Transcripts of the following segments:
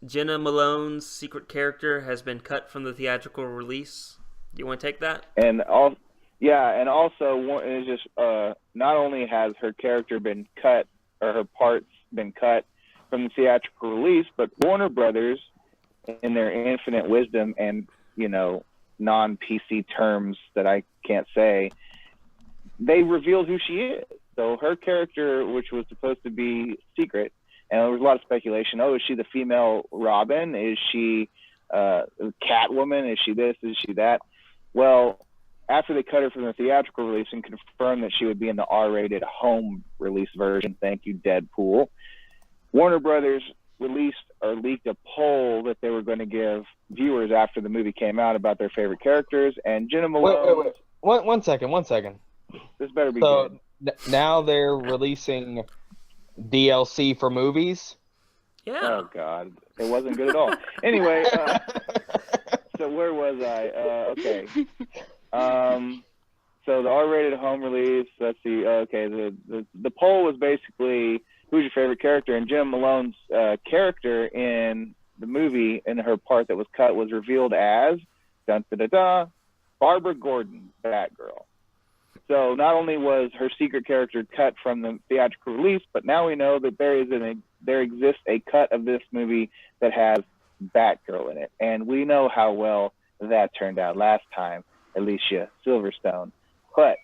Jena Malone's secret character has been cut from the theatrical release. You want to take that? And all, yeah, and also it's just not only has her character been cut or her parts been cut from the theatrical release, but Warner Brothers, in their infinite wisdom and non-PC terms that I can't say, they revealed who she is. So her character, which was supposed to be secret, and there was a lot of speculation. Oh, is she the female Robin? Is she Catwoman? Is she this? Is she that? Well, after they cut her from the theatrical release and confirmed that she would be in the R-rated home release version, thank you, Deadpool, Warner Brothers released or leaked a poll that they were going to give viewers after the movie came out about their favorite characters. And Jena Malone... Wait. One second. This better be good. Now they're releasing DLC for movies? Yeah. Oh, God. It wasn't good at all. Anyway, so where was I? Okay. So the R-rated home release, let's see. Okay, the poll was basically, who's your favorite character? And Jena Malone's character in the movie, in her part that was cut, was revealed as, Barbara Gordon, Batgirl. So not only was her secret character cut from the theatrical release, but now we know that there exists a cut of this movie that has Batgirl in it. And we know how well that turned out last time, Alicia Silverstone. But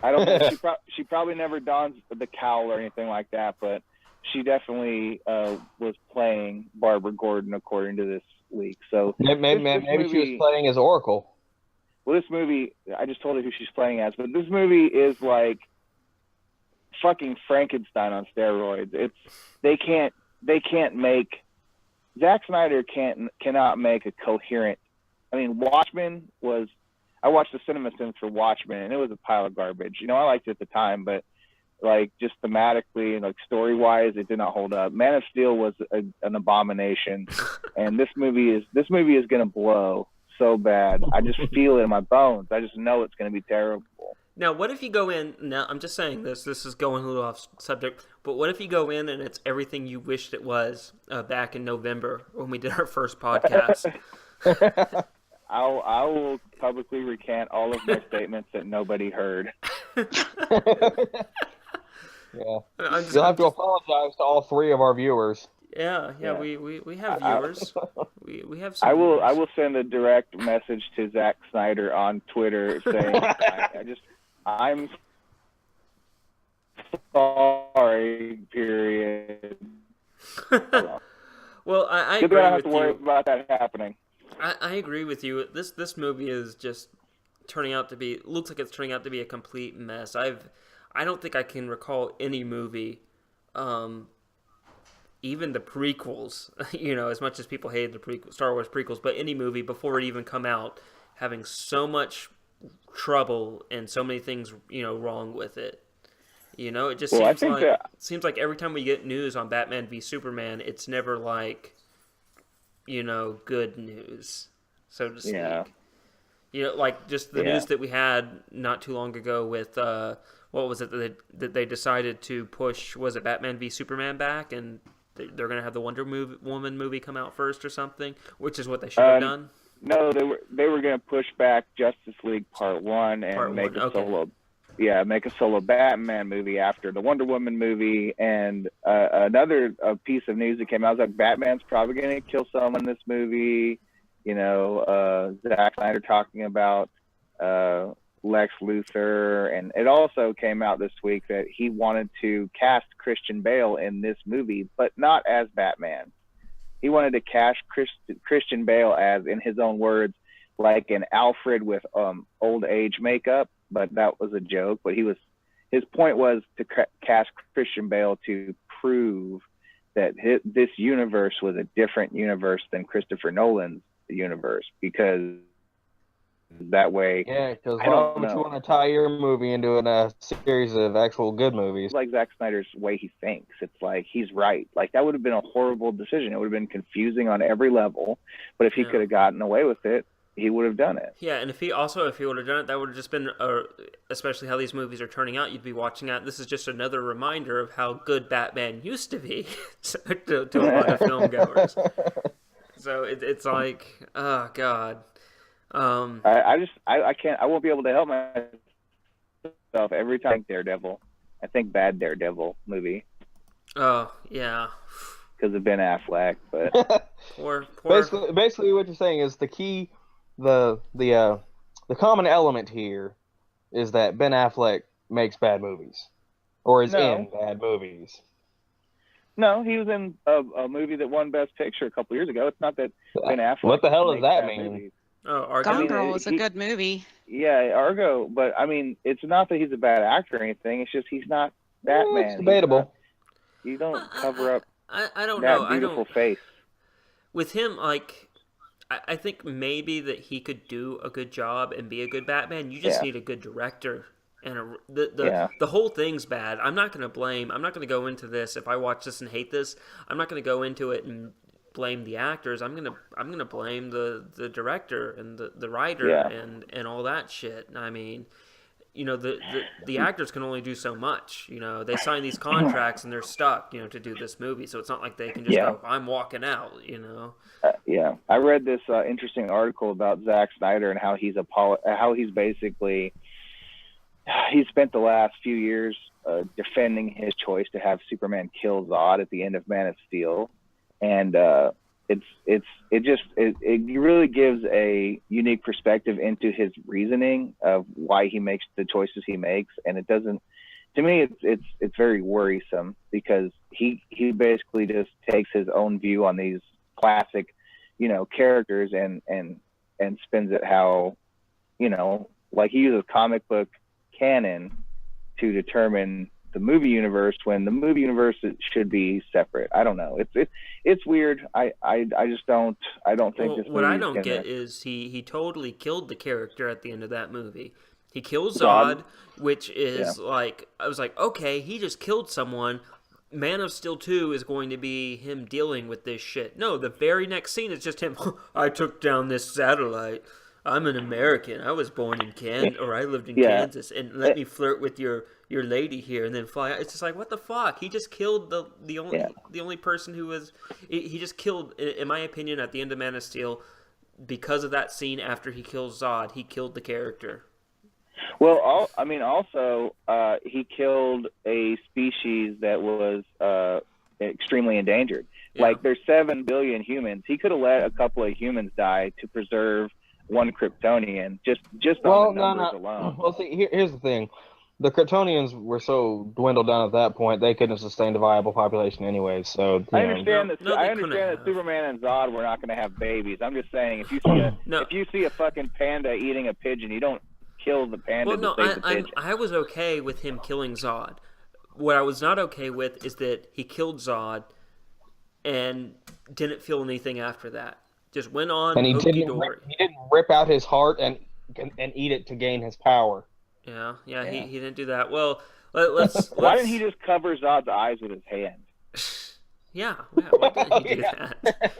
I don't know, she probably never dons the cowl or anything like that, but she definitely was playing Barbara Gordon according to this leak. So maybe she was playing as Oracle. Well, this movie, I just told you who she's playing as, but this movie is like fucking Frankenstein on steroids. Zack Snyder cannot make a coherent. I mean, I watched the CinemaSins for Watchmen, and it was a pile of garbage. I liked it at the time, but like just thematically and like story-wise, it did not hold up. Man of Steel was an abomination, and this movie is gonna blow so bad. I just feel it in my bones. I just know it's going to be terrible. Now, what if you go in... Now, I'm just saying this is going a little off subject, but what if you go in and it's everything you wished it was back in November when we did our first podcast? I will publicly recant all of my statements that nobody heard. Yeah. You'll have to apologize to all three of our viewers. Yeah. We have viewers. We have some I viewers. will send a direct message to Zack Snyder on Twitter saying I'm sorry, period. Well, I You're agree gonna have with to worry you. about that happening. I agree with you. This movie is just looks like it's turning out to be a complete mess. I don't think I can recall any movie, even the prequels, as much as people hated the Star Wars prequels, but any movie before it even come out, having so much trouble and so many things, wrong with it. It just seems like every time we get news on Batman v Superman, it's never like, good news, so to speak. Yeah. Like just the news that we had not too long ago with, what was it that they decided to push? Was it Batman v Superman back, and they're going to have the Woman movie come out first or something, which is what they should have done? No, they were going to push back Justice League Part 1 and make a solo Batman movie after the Wonder Woman movie. And another piece of news that came out was like Batman's probably going to kill someone in this movie. Zack Snyder talking about Lex Luthor, and it also came out this week that he wanted to cast Christian Bale in this movie, but not as Batman. He wanted to cast Christian Bale as, in his own words, like an Alfred with old age makeup, but that was a joke. But his point was to cast Christian Bale to prove that this universe was a different universe than Christopher Nolan's universe, because that way, because why would you want to tie your movie into a series of actual good movies? Like Zack Snyder's way he thinks, it's like he's right. Like that would have been a horrible decision. It would have been confusing on every level. But if he could have gotten away with it, he would have done it. Yeah, and if he would have done it, that would have just been, especially how these movies are turning out. You'd be watching that. This is just another reminder of how good Batman used to be to a lot of film goers. So it's like, oh god. I can't. I won't be able to help myself every time I think Daredevil. I think bad Daredevil movie. Oh yeah. Because of Ben Affleck, but poor. Basically, what you're saying is the key, the common element here is that Ben Affleck makes bad movies, or is in bad movies. No, he was in a movie that won Best Picture a couple years ago. It's not that Ben Affleck. What the hell does that mean? Movies. Oh, Argo. Gone Girl was a good movie. Yeah, Argo, but I mean, it's not that he's a bad actor or anything. It's just he's not Batman. It's debatable. You don't cover up. I don't that know. Beautiful face. With him, like, I think maybe that he could do a good job and be a good Batman. You just need a good director. And the whole thing's bad. I'm not going to go into this. If I watch this and hate this, I'm not going to go into it and blame the actors. I'm gonna blame the director and the writer and all that shit. I mean, you know, the actors can only do so much. You know, they sign these contracts and they're stuck, you know, to do this movie. So it's not like they can just go, I'm walking out, you know. I read this interesting article about Zack Snyder and how he's basically he spent the last few years defending his choice to have Superman kill Zod at the end of Man of Steel, and it really gives a unique perspective into his reasoning of why he makes the choices he makes, and it doesn't. To me, it's very worrisome because he basically just takes his own view on these classic, you know, characters and spins it how, you know, like he uses comic book canon to determine the movie universe when the movie universe should be separate. I don't know. It's weird. I just don't think this. What I don't get is he totally killed the character at the end of that movie. He kills Zod, which is like, I was like, okay, he just killed someone. Man of Steel 2 is going to be him dealing with this shit. No, the very next scene is just him. I took down this satellite. I'm an American. I was born in Kansas, or I lived in Kansas, and let me flirt with your lady here, and then fly out. It's just like, what the fuck? He just killed the only person who was. He just killed, in my opinion, at the end of Man of Steel, because of that scene after he kills Zod, he killed the character. Well, also, he killed a species that was extremely endangered. Yeah. Like, there's 7 billion humans. He could have let a couple of humans die to preserve one Kryptonian, just on the numbers alone. Well, see, here's the thing. The Kryptonians were so dwindled down at that point, they couldn't have sustained a viable population anyway. So I understand that Superman and Zod were not going to have babies. I'm just saying, if you see a fucking panda eating a pigeon, you don't kill the panda. Well, no, I was okay with him killing Zod. What I was not okay with is that he killed Zod and didn't feel anything after that. Just went on. And he didn't rip out his heart and eat it to gain his power. Yeah. He didn't do that. Well, let's. Why didn't he just cover Zod's eyes with his hand? Yeah. Why didn't he do that?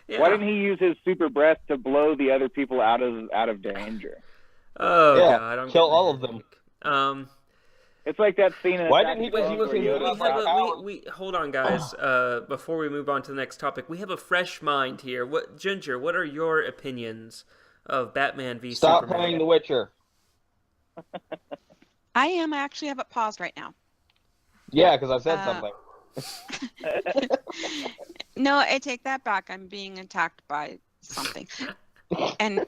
Yeah. Why didn't he use his super breath to blow the other people out of danger? Oh God! Kill all of them. It's like that scene in. Why didn't he just use his we hold on, guys. Before we move on to the next topic, we have a fresh mind here. Ginger? What are your opinions of Batman v Stop Superman? playing The Witcher. I am. I actually have it paused right now. Yeah, because I said something. No, I take that back. I'm being attacked by something. And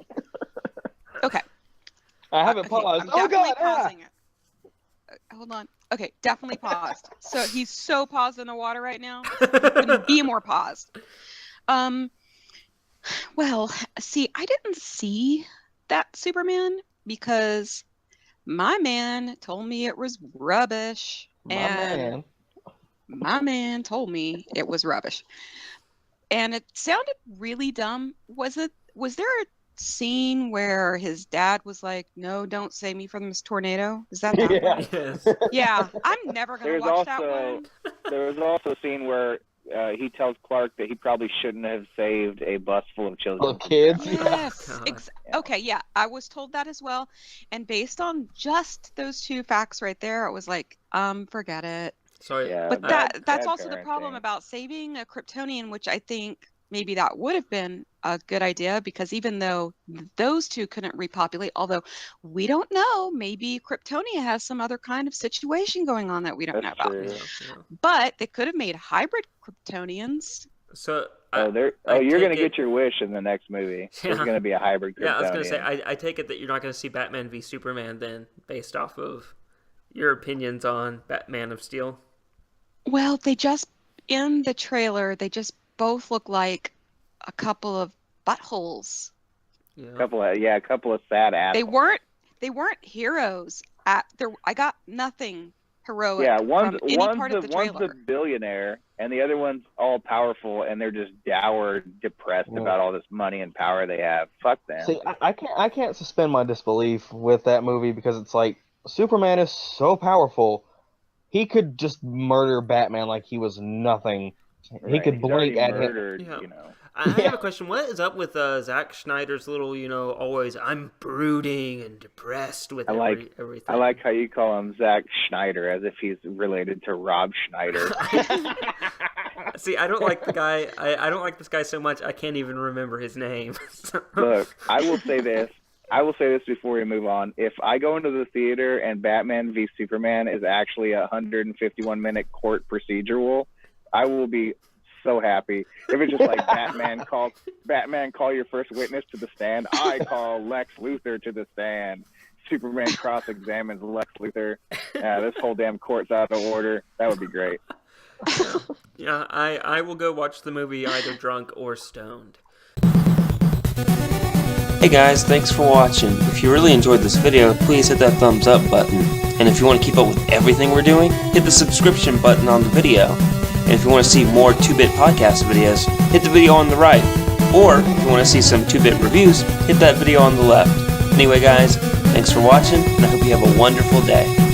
okay. I haven't paused. I'm definitely pausing it. Hold on. Okay, definitely paused. So he's so paused in the water right now. Couldn't be more paused. Well, see, I didn't see that Superman because my man told me it was rubbish. My man told me it was rubbish. And it sounded really dumb. Was there a scene where his dad was like, "No, don't save me from this tornado"? Is that one? Yes. Yeah, I'm never gonna watch that one. There was also a scene where he tells Clark that he probably shouldn't have saved a bus full of children. Kids. Yes. Okay, yeah, I was told that as well. And based on just those two facts right there, it was like, forget it. Sorry. Yeah, but that's also the problem about saving a Kryptonian, which I think maybe that would have been a good idea, because even though those two couldn't repopulate, although we don't know, maybe Kryptonia has some other kind of situation going on that we don't know about. True. But they could have made hybrid Kryptonians. So you're gonna get your wish in the next movie. There's gonna be a hybrid Kryptonian. Yeah, I was gonna say, I take it that you're not gonna see Batman v Superman then, based off of your opinions on Batman of Steel. Well, in the trailer, they just both look like a couple of buttholes. Yeah. A couple of sad assholes. They weren't heroes. I got nothing heroic. Yeah, from any part of the trailer. One's a billionaire, and the other one's all powerful, and they're just dour, depressed about all this money and power they have. Fuck them. See, I can't suspend my disbelief with that movie, because it's like Superman is so powerful, he could just murder Batman like he was nothing. Right. He could blink at murdered, him. You know. I have a question. What is up with Zack Snyder's little, always I'm brooding and depressed with everything? I like how you call him Zack Schneider, as if he's related to Rob Schneider. See, I don't like the guy. I don't like this guy so much, I can't even remember his name. Look, I will say this before we move on. If I go into the theater and Batman v Superman is actually a 151-minute court procedural, I will be so happy. If it's just like Batman call your first witness to the stand, I call Lex Luthor to the stand. Superman cross-examines Lex Luthor. This whole damn court's out of order. That would be great. Yeah, I will go watch the movie either drunk or stoned. Hey guys, thanks for watching. If you really enjoyed this video, please hit that thumbs up button. And if you want to keep up with everything we're doing, hit the subscription button on the video. And if you want to see more 2-Bit podcast videos, hit the video on the right. Or if you want to see some 2-Bit reviews, hit that video on the left. Anyway guys, thanks for watching, and I hope you have a wonderful day.